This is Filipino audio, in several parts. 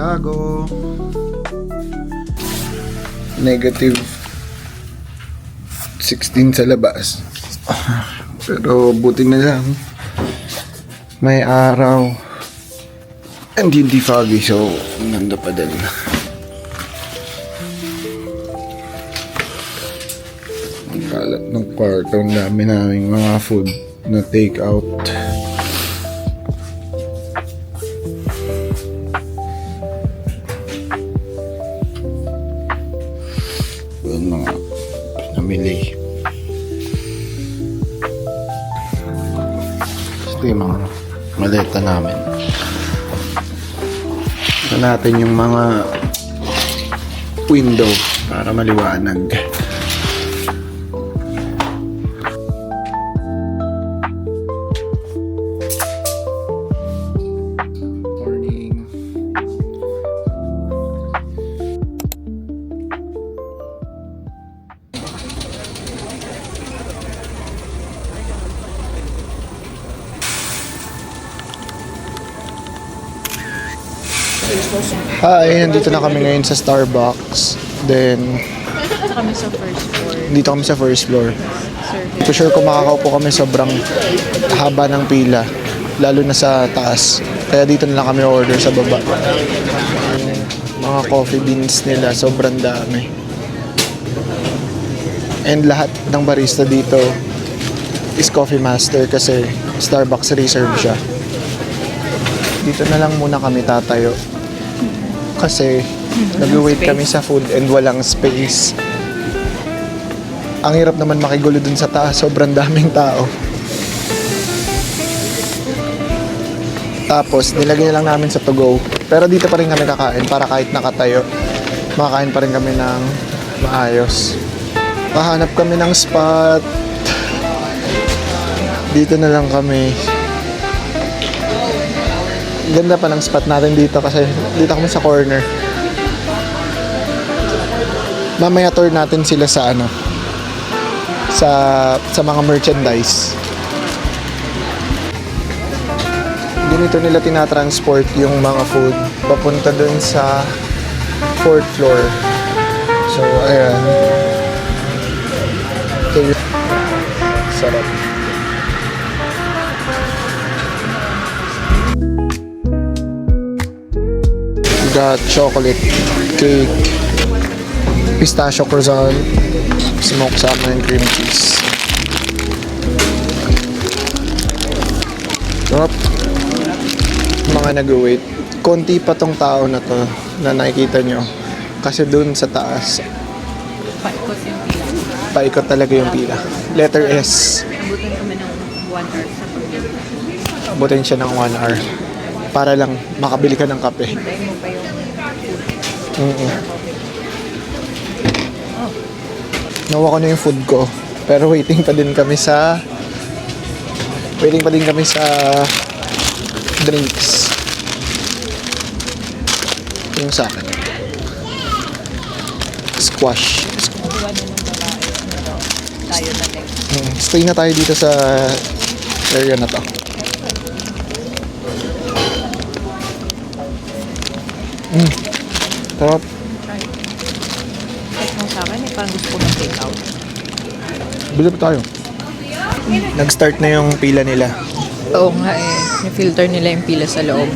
Chicago. Negative 16 sa labas. Pero buti na lang. May araw. And hindi foggy, so ganda pa din. Ang kalat ng kwarto. Ang dami naming mga food na take out. Yun mga pinamili. Ito yung mga maleta namin. Ito natin yung mga window para maliwanag. Morning. Hi, nandito na kami ngayon sa Starbucks. Then, Dito kami sa first floor. dito kami sa first floor. Sir, For sure kung makakaupo kami sobrang haba ng pila. Lalo na sa taas. Kaya dito na lang kami order sa baba. Yung mga coffee beans nila, sobrang dami. And lahat ng barista dito is coffee master kasi Starbucks reserve siya. Dito na lang muna kami tatayo. Kasi nag-wait kami sa food and walang space. Ang hirap naman makigulo dun sa taas, sobrang daming tao. Tapos nilagay na lang namin sa to go. Pero dito pa rin kami kakain para kahit nakatayo, makakain pa rin kami ng maayos. Pahanap kami ng spot. Dito na lang kami. Ganda pa ng spot natin dito kasi dito kami sa corner. Mamaya tour natin sila sa ano, sa mga merchandise. Ganito nila tinatransport yung mga food papunta dun sa 4th floor. So ayan. Okay. Sarap. Got chocolate cake, pistachio croissant, smoked salmon and cream cheese. Sarap. Mga nag-wait. Konti pa tong tao na to na nakikita nyo. Kasi dun sa taas, paikot yung pila. paikot talaga yung pila. Letter S. Abutin kami ng 1 hour sa pagdito. Abutin siya ng 1 hour. Para lang makabili ka ng kape. Hintayin mo pa yung Nawa ko na yung food ko. Pero waiting pa din kami sa drinks. Ito yung sa akin. Squash. kuha na ng babae. Tayo na next. Stay na tayo dito sa area na to. Sarap. Try. Check mo sa akin parang gusto ko ng take out. Bili pa tayo. Nag-start na yung pila nila. Oo nga Ni-filter nila yung pila sa loob.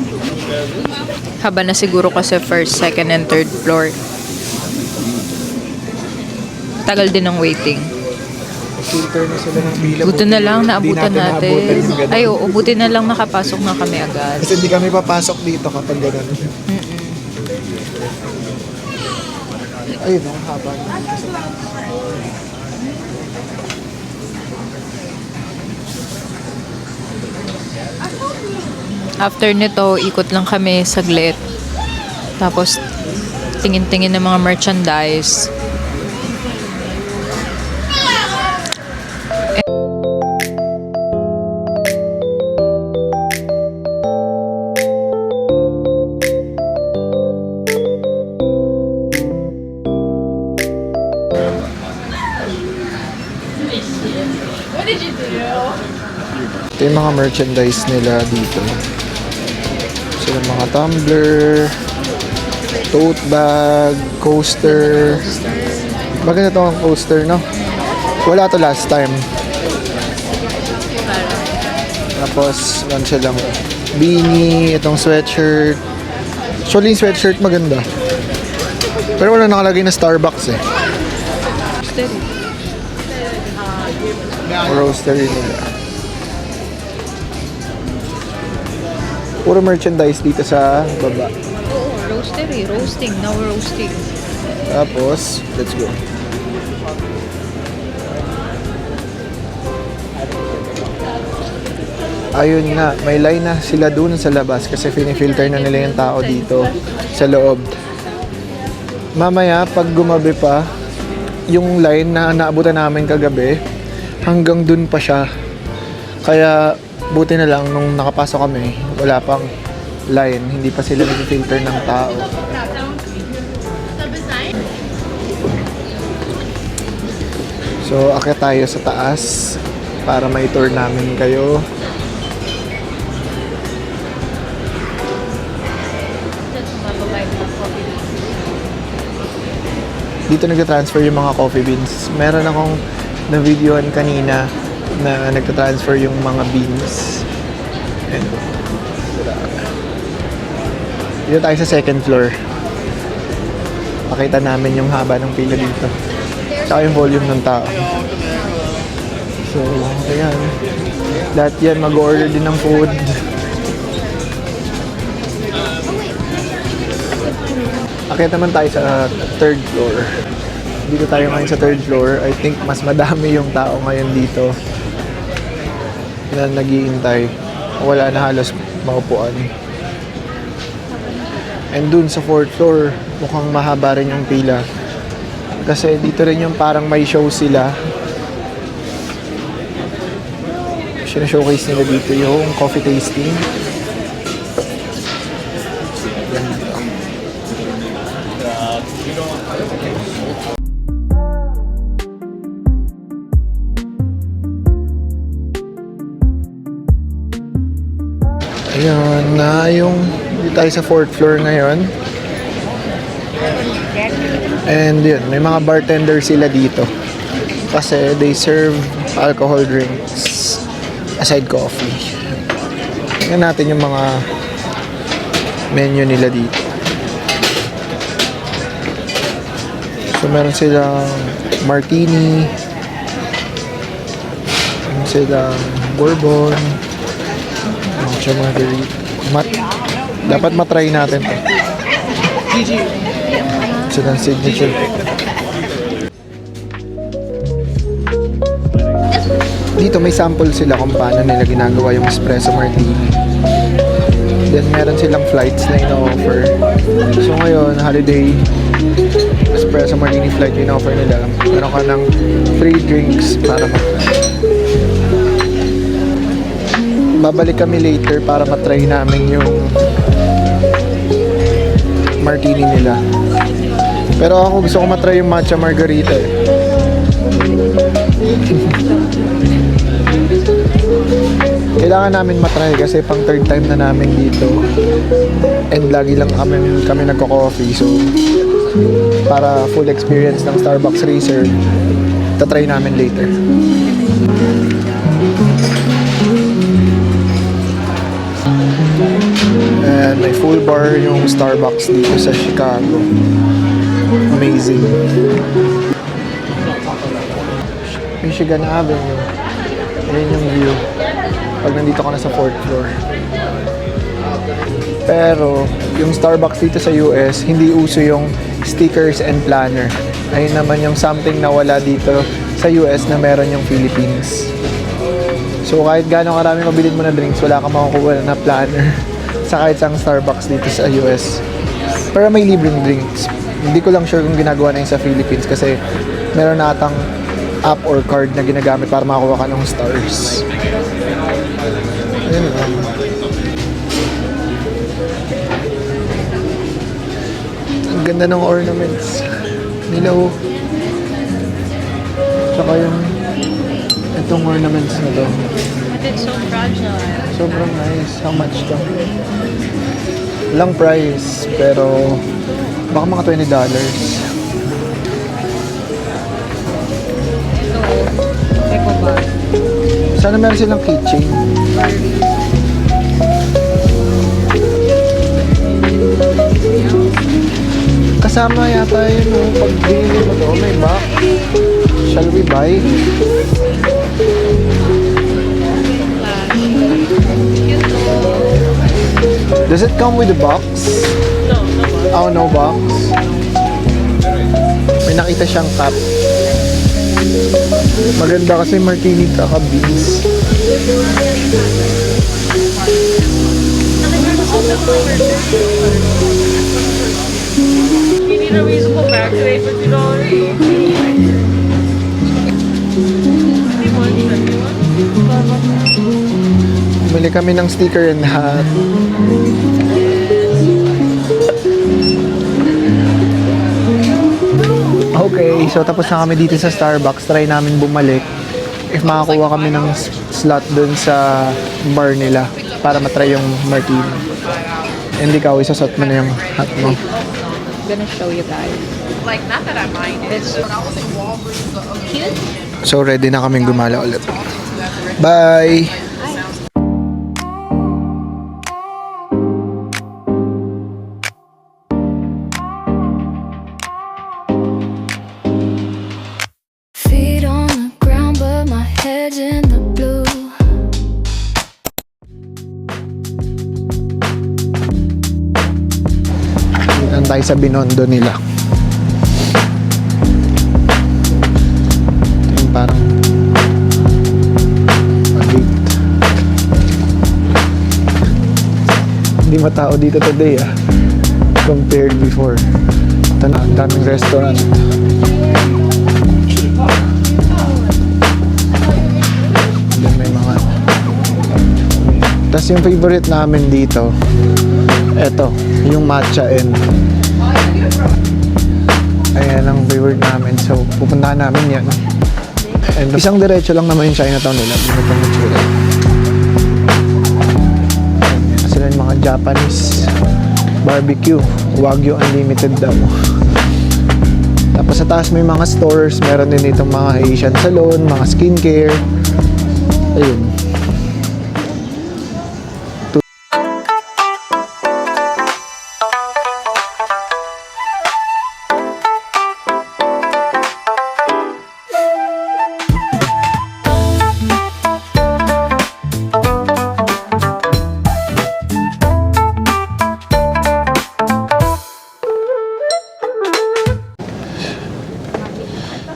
Haba na siguro kasi first, second, and third floor. Tagal din ng waiting. Filter na sila ng pila. Buti na lang, naabutan natin. yung ganun. Ay, oo, buti na lang nakapasok na kami agad. Kasi hindi kami papasok dito kapag gano'n. Ayun, ang haba. After nito, ikot lang kami saglit. Tapos, tingin-tingin ng mga merchandise. Ito yung mga merchandise nila dito. Sila mga tumbler, tote bag, coaster. Maganda to ang coaster, no? Wala to last time. Tapos, lang siya lang. Beanie, itong sweatshirt. Actually, yung sweatshirt maganda. Pero wala nakalagay na Starbucks eh. Roastery nila. Puro merchandise dito sa baba. Oo, roastery. Roasting. Now roasting. Tapos, let's go. Ayun nga, may line na sila dun sa labas kasi finifilter na nila yung tao dito sa loob. Mamaya, pag gumabi pa, yung line na naabutan namin kagabi, hanggang dun pa siya. Kaya, buti na lang nung nakapasok kami, wala pang line, hindi pa sila nag-filter ng tao. So, akyat tayo sa taas para ma-tour namin kayo. Dito nag-transfer yung mga coffee beans. Meron akong na-videoan kanina na nag-transfer yung mga beans. And, dito tayo sa second floor. Pakita namin yung haba ng pila dito. Tsaka yung volume ng tao. So, ayan. Lahat yan mag-order din ng food. Akit naman tayo sa third floor. Dito tayo ngayon sa third floor. I think mas madami yung tao ngayon dito na nag-iintay. Wala na halos maupuan. And dun sa fourth floor, mukhang mahaba rin yung pila. Kasi dito rin yung parang may show sila. Sina-showcase nila dito yung coffee tasting. Ayan na yung dito tayo sa fourth floor ngayon. And yun, may mga bartender sila dito. Kasi they serve alcohol drinks aside coffee. Tingnan natin yung mga menu nila dito. So meron silang martini, meron silang bourbon, matcha margarita. Dapat matry natin to. Silang signature. Dito may sample sila kung paano nila ginagawa yung espresso martini. Then meron silang flights na ino-offer. So ngayon, holiday espresso martini flight yung ino-offer nila. Meron ka ng free drinks para babalik kami later para matry namin yung martini nila. Pero ako gusto ko matry yung matcha margarita eh. Kailangan namin matry kasi pang third time na namin dito. And lagi lang kami nagko-coffee. So, para full experience ng Starbucks Racer, tatry namin later. And may full bar yung Starbucks dito sa Chicago. Amazing. Michigan Avenue. Ayan yung view pag nandito ka na sa 4th floor. Pero yung Starbucks dito sa US, hindi uso yung stickers and planner. Ayun naman yung something na wala dito sa US na meron yung Philippines. So kahit gaano karami mabilin mo na drinks, wala kang makukuha na planner sa kahit isang Starbucks dito sa US. Pero may libreng drinks. Hindi ko lang sure kung ginagawa na yun sa Philippines kasi meron na atang app or card na ginagamit para makakuha ka ng stars. Ayun lang. Ang ganda ng ornaments. Nilaw. Tsaka yung itong ornaments na to. But it's so fragile. Sobrang nice. How much to? Walang price, pero Baka mga $20. Eco bag. Sana meron silang keychain. Kasama yata yun, oh. Pag binili mo to, may box. Shall we buy? Does it come with a box? Oh, no box. May nakita siyang cup. Maganda kasi martini tsaka beans. You need a reason to go back today for $2. Bumili kami ng sticker and hat. Okay, so tapos na kami dito sa Starbucks. Try namin bumalik. If makakuha kami ng slot dun sa bar nila para matry yung martini. And ikaw, isasot mo na yung hat mo. Gonna show you guys. Like, not that I mind it. It's cute. So ready na kaming gumala ulit. Bye! Feet on the ground, but my head's in the blue. Yan tayo sa Binondo nila. Ito yung parang gate. Hindi matao dito today compared before. Ito na, ang daming restaurant. Then may mga tas yung favorite namin dito, eto, yung matcha and ayan ang favorite namin. So, pupuntahan namin yan. And isang diretso lang naman yung Chinatown nila. Dito pang matsura. Sila yung mga Japanese barbecue. Wagyu Unlimited daw. Tapos sa taas may mga stores. Meron din itong mga Asian salon, mga skincare. Ayun.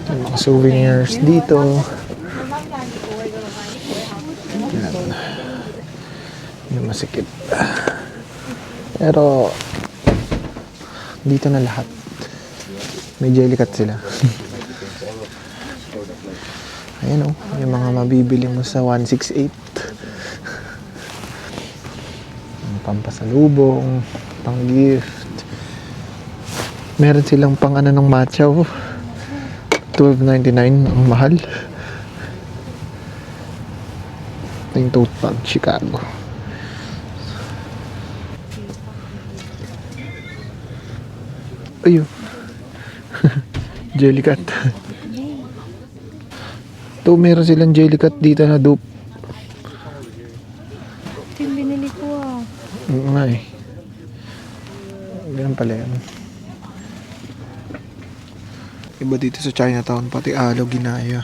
Yung mga souvenirs dito. Yan. Yung masikip. Pero dito na lahat. May jellycat sila. Ayan o, yung mga mabibili mo sa 168. Yung pampasalubong, pang gift. Meron silang pang ano ng matcha oh. $12.99 ang mahal. Ito yung tote bag, Chicago. Ayun. Jellycat. Ito, meron silang jellycat dito na dupe. Ito yung binili ko Oo nga eh. Ganun pala yan. Iba dito sa Chinatown, pati alo ginaya.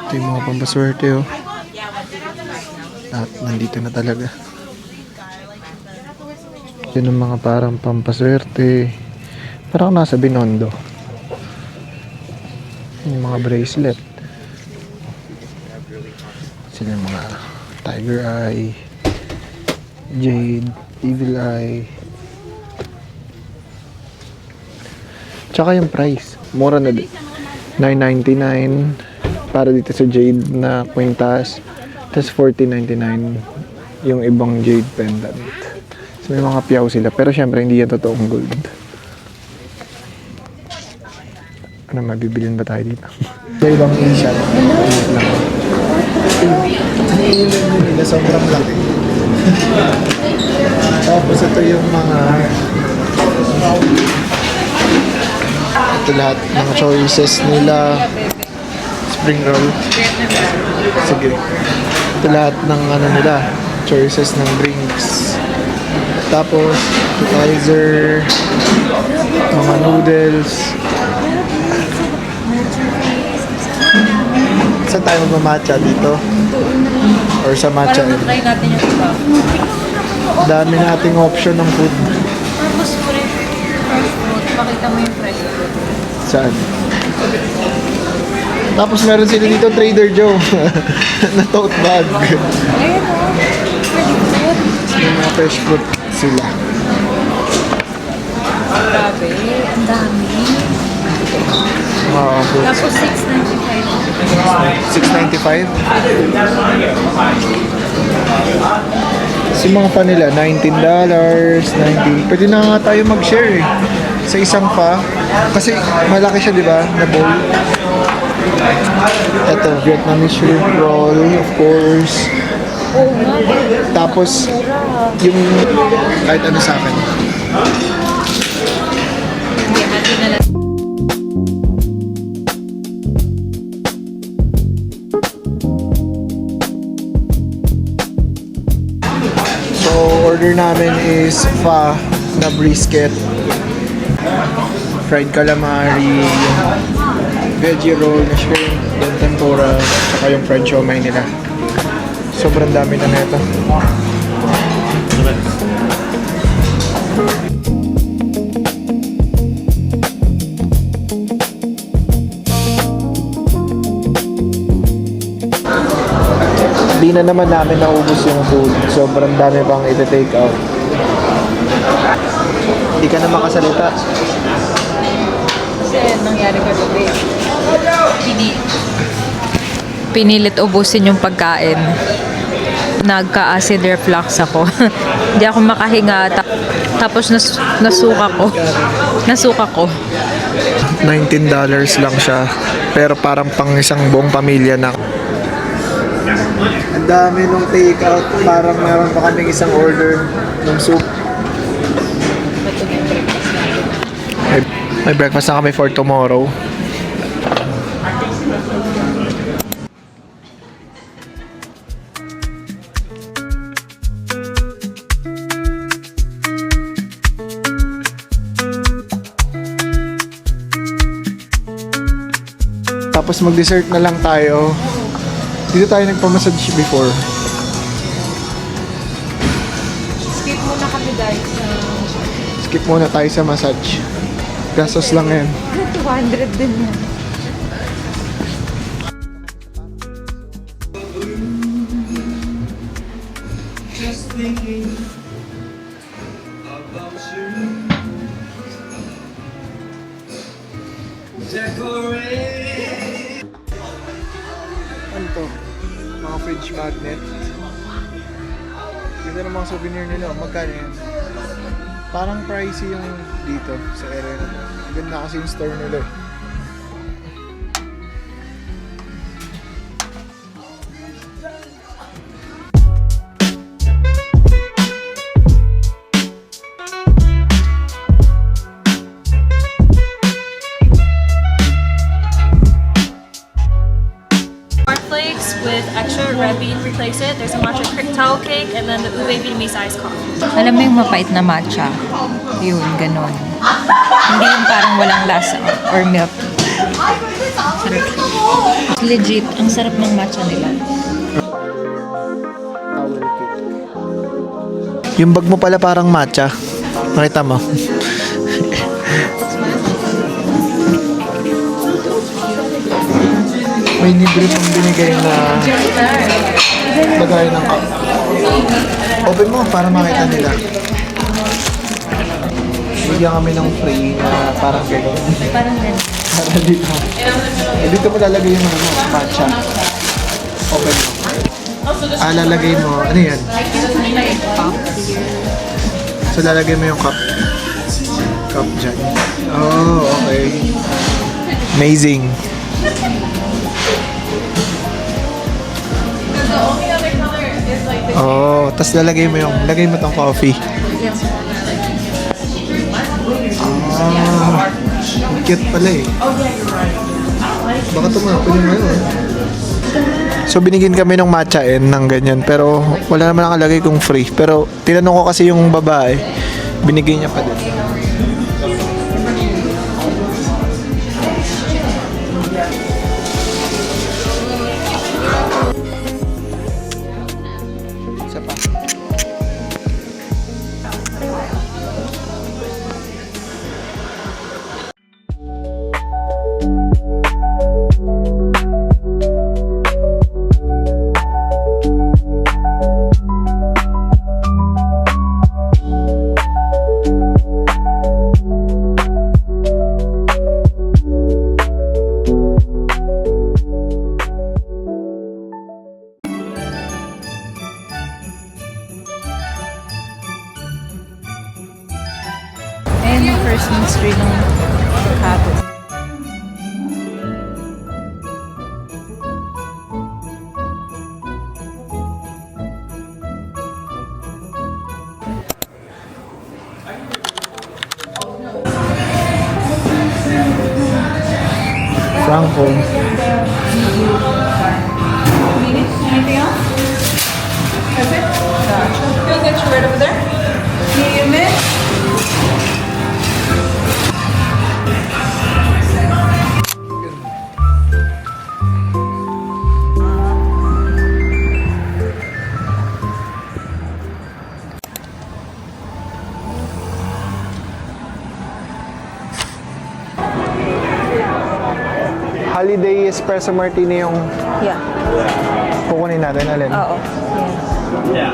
Ito yung mga pampaswerte oh. At nandito na talaga. Yun ang mga parang pampaswerte. Parang nasa Binondo. Yung mga bracelet. Sila yung mga Tiger Eye, Jade, Evil Eye. Tsaka yung price. Mura na din. $9.99 para dito sa Jade na kwintas. Tapos $14.99 yung ibang Jade pendant. So may mga piyaw sila. Pero syempre hindi yan totoong gold. Ano, mabibilin ba tayo dito? Sa ibang Asian. Ayun lang. Nila sobrang laki. Tapos ito yung mga ito lahat ng choices nila. Spring roll. Sige. Ito lahat ng ano nila, choices ng drinks. Tapos appetizer, mga noodles. Saan tayo magmamatcha dito? Or sa matcha? Try natin yung iba. Dami nating option ng food. Tapos fresh fruit. Pakita mo yung fresh fruit. Saan? Tapos meron sila dito Trader Joe na tote bag. Ayun o. Yung mga fresh fruit sila. Grabe. Ang dami. Mga fruits. Tapos 6.95? $6.95. Si mga pa nila, $19, 90. Pwede na nga tayo mag-share eh. Sa isang pa. Kasi malaki siya, di ba? Na bowl. Ito, Vietnamese shrimp roll, of course. Tapos, yung kahit ano sa akin. So, order namin is pho na brisket, fried calamari, yung veggie roll na shrimp, yung tempura, saka yung fried siomai nila. Sobrang dami na nito. Di na naman namin naubos yung food. Sobrang dami pang iti-take out. Di ka na makasalita. Kasi nangyari kagabi. Pinilit ubusin yung pagkain. Nagka-acid reflux ako. Hindi ako makahinga. Tapos nasuka ko. Nasuka ko. $19 lang siya. Pero parang pang isang buong pamilya na. Ang dami nung take out. Parang meron pa kaming isang order ng soup. May breakfast na kami for tomorrow. Tapos mag-dessert na lang tayo. Dito tayo nagpamassage before. Skip muna kami guys. Skip muna tayo sa massage. Gastos lang yan. 200 din yan. Ano to? Mga fridge magnet. Ganda ng mga souvenir nila. Magkano yan? Parang pricey yung dito sa area na to. Ganda kasi yung store nila eh. Cornflakes with extra red bean replace it. There's a matcha towel cake and then the ube Vietnamese iced coffee. Alam mo yung mapait na matcha? Yun, ganun. Hindi yung parang walang lasa or milk. Sarap. Legit, ang sarap ng matcha nila. Yung bag mo pala parang matcha. Makita mo. May libre pang binigay na lagay ng cup. Open mo para makita nila. Bigyan kami ng free na parang gano'n. Parang ganun. Para dito. Dito mo lalagay yung ano, matcha. Open mo. Lalagay mo. Ano yan? So lalagay mo yung cup. Cup dyan. Oh, okay. Amazing. Oh, tapos lagay mo tong coffee. Ah, cute pala eh. Baka tumapon yung ano. So binigyan kami ng matcha ng ganyan, pero wala naman nakalagay kung free. Pero tinanong ko kasi yung babae, binigay niya pa din. Isa pa. Ayan yung first mystery ng habit. Franco. Anything else? That's it? You'll get you right over there. Medium it. Holiday Espresso Martini yung Yeah. kukunin natin, alin? Oo. Yes.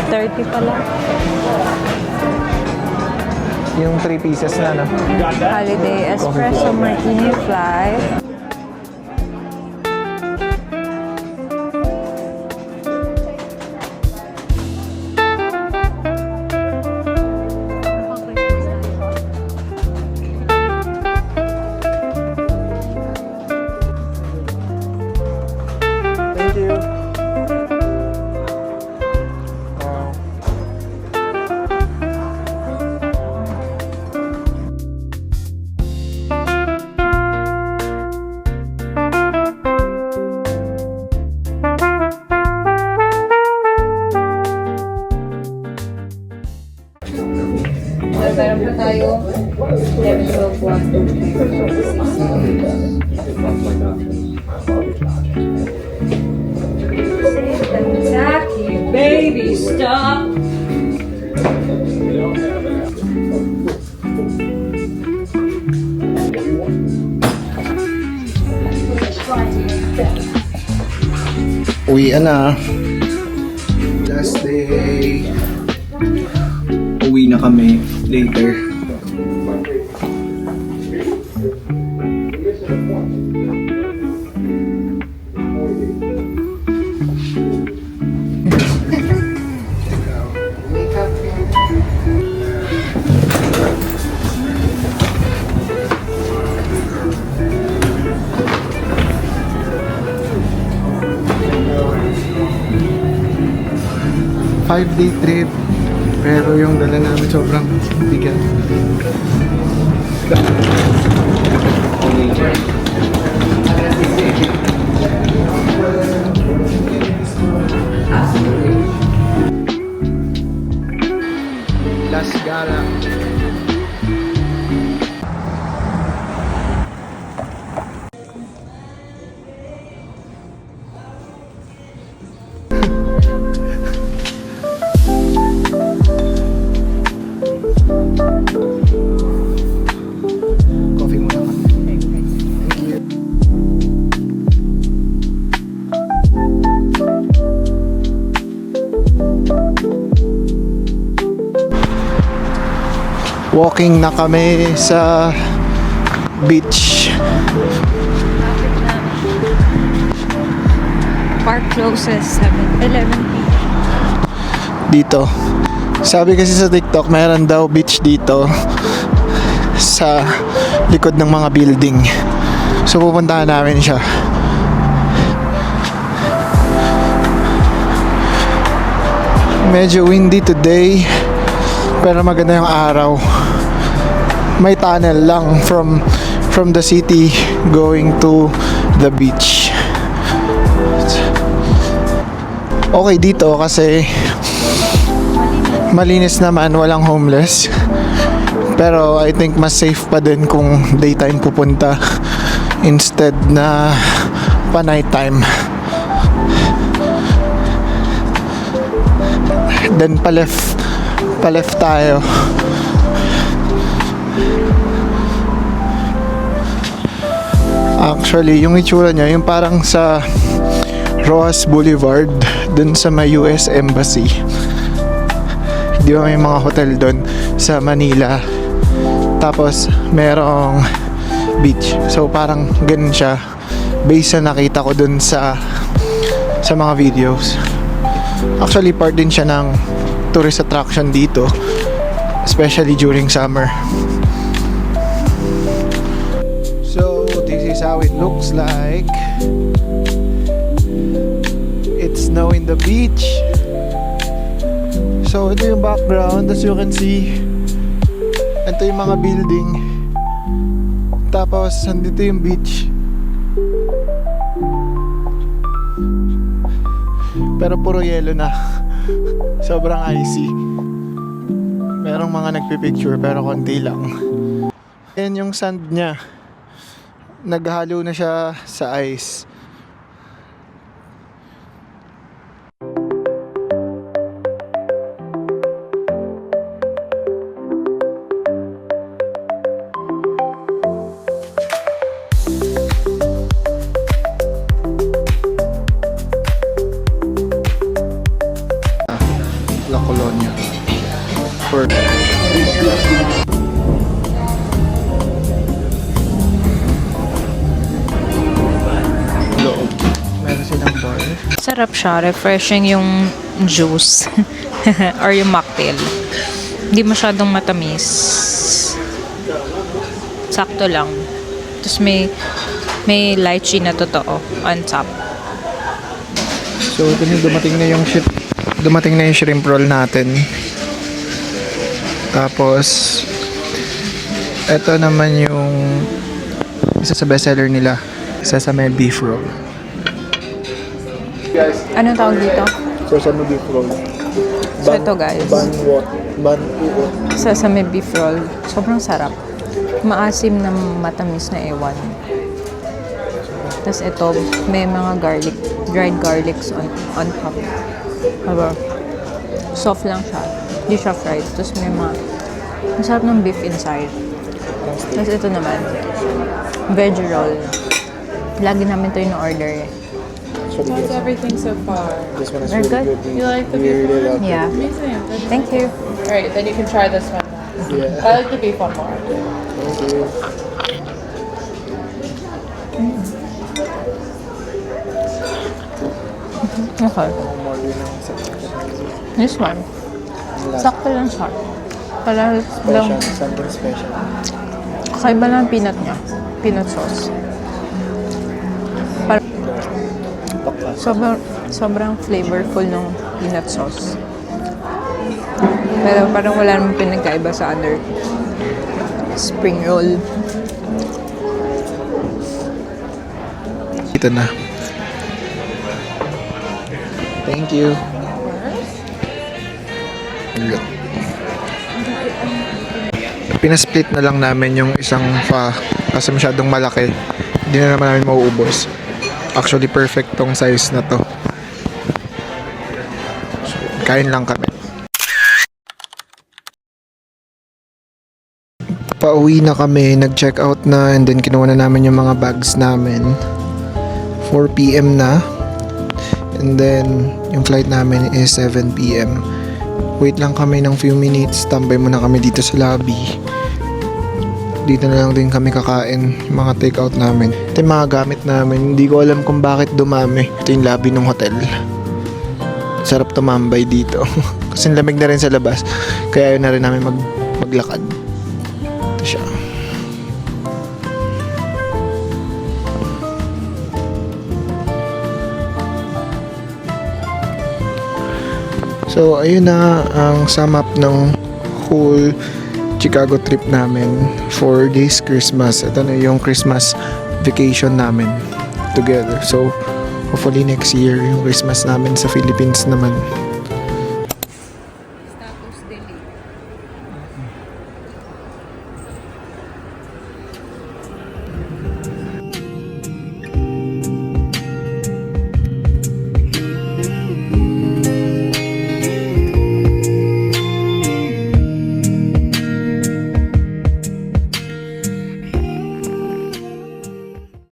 30 pala. Yung 3 pieces na, no? Holiday Espresso Martini Fly. Thank you. Wow. Meron pa tayo. Lemon Rogue one. Jackie, baby, stop. Uwian na. Last day. Uwi na kami later. Five-day trip. Pero yung dala namin sobrang bigat. Las Gala. Coffee muna kami. Thank you. Walking na kami sa beach. Park closes 11 p.m. Dito. Sabi kasi sa TikTok, mayroon daw beach dito sa likod ng mga building. So pupuntahan namin siya. Medyo windy today, pero maganda yung araw. May tunnel lang from the city going to the beach. Okay dito kasi malinis naman, walang homeless. Pero I think mas safe pa din kung daytime pupunta instead na pa nighttime. Then pa left tayo. Actually, yung itsura niya, yung parang sa Rojas Boulevard, dun sa may US Embassy. Di ba may mga hotel dun sa Manila? Tapos, merong beach. So, parang ganun siya. Based sa nakita ko dun sa mga videos. Actually, part din siya ng tourist attraction dito. Especially during summer. So, this is how it looks like. It's snow in the beach. So, ito yung background. As you can see, ito yung mga building. Tapos, andito yung beach. Pero puro yelo na. Sobrang icy. Merong mga nagpipicture pero konti lang. Yan yung sand niya. Naghalo na siya sa ice. La Colonia. For loob. Meron silang bar. Sarap siya. Refreshing yung juice. Or yung mocktail. Hindi masyadong matamis. Sakto lang. Tapos may lychee na totoo on top. So, ito yung dumating na yung shrimp roll natin. Tapos, ito naman yung isa sa bestseller nila, sesame beef roll. Anong tawag dito? Sesame beef roll. So ito guys, Ban sesame beef roll. Sobrang sarap. Maasim na matamis na ewan. Tapos ito, may mga dried garlics on top. Diba? Soft lang siya. Hindi siya fried. Tapos may masarap ng beef inside. Tapos ito naman, veg roll. Lagi namin ito yung order eh. How's everything so far? This one is They're really good. good. You like the We beef really love it. Yeah. Amazing. Good. Thank you. Alright, then you can try this one. Yeah. I like the beef one more. Thank you. Okay. More yun ang sa This one. Sakto lang siya. Para special, lang. something special. Kakaiba lang ang peanut niya. Peanut sauce. Para, sobrang flavorful ng peanut sauce. Pero parang wala namang pinagkaiba sa other spring roll. Ito na. Thank you. Pinasplit na lang namin yung isang pa kasi masyadong malaki. Hindi na naman namin mauubos. Actually, perfect tong size na to. So, kain lang kami. Pauwi na kami, nag-check out na, and then kinuha na namin yung mga bags namin. 4 PM na. And then, yung flight namin is 7 PM. Wait lang kami ng few minutes, tambay muna kami dito sa lobby. Dito na lang din kami kakain, yung mga take-out namin. Ito yung mga gamit namin, hindi ko alam kung bakit dumami. Ito yung lobby ng hotel. Sarap tumambay dito. Kasi lamig na rin sa labas, kaya yun na rin namin maglakad. Ito siya. So, ayun na ang sum up ng whole Chicago trip namin for this Christmas. Ito na yung Christmas vacation namin together. So, hopefully next year yung Christmas namin sa Philippines naman.